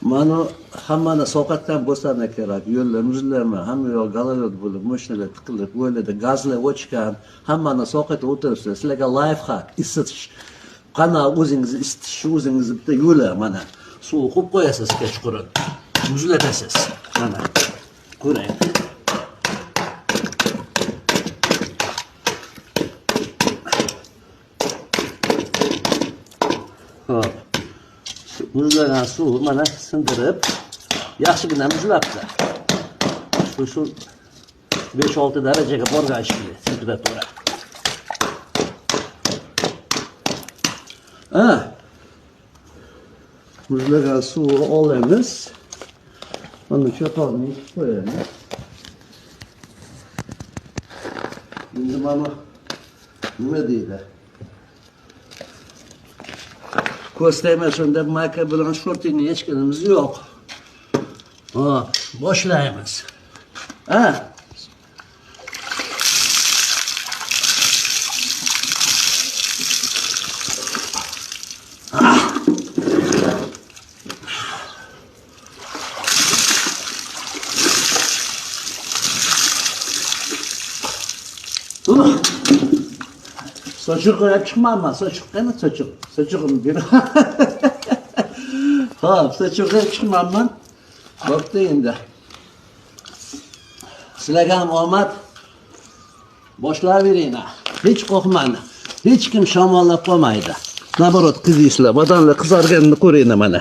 Mana hammani sovqatdan bo'lsana kerak. Yo'llar muzlama, hamma yoq galolot bo'lib, mashinalar tiqilib, o'ylada gazlar o'chgan, hammani sovqatda o'tiribsiz. Sizlarga life hack, isitish. Qana o'zingizni isitish, o'zingizni bitta yo'li mana. Suv qo'yib qo'yasiz kechqurun. Muzlatasiz. Mana. Ko'ring. Hop. Muzlagan suv mana sindirib, yaxshigina muzlabdi. Shu 5-6 darajaga borgan shekilli temperatura. Muzlagan suvni olamiz. Mana cho'ponni qo'yamiz. Endi mana nima deydi? Ko'rsatayman shunda mayka bilan shortingni yechganimiz yo'q. Hop, boshlaymiz. Sochiq qo'yib chiqmayman, sochiq qani sochiq. Sochiqimni ber. Hop, sochiq qo'yib chiqmayman. Bo'pti endi. Sizlarga ham omad. Boshlayveringlar. Hech qo'rqmang. Hech kim shamollab qolmaydi. Naborot qizingizlar, badanlar qizarganini ko'ringlar mana.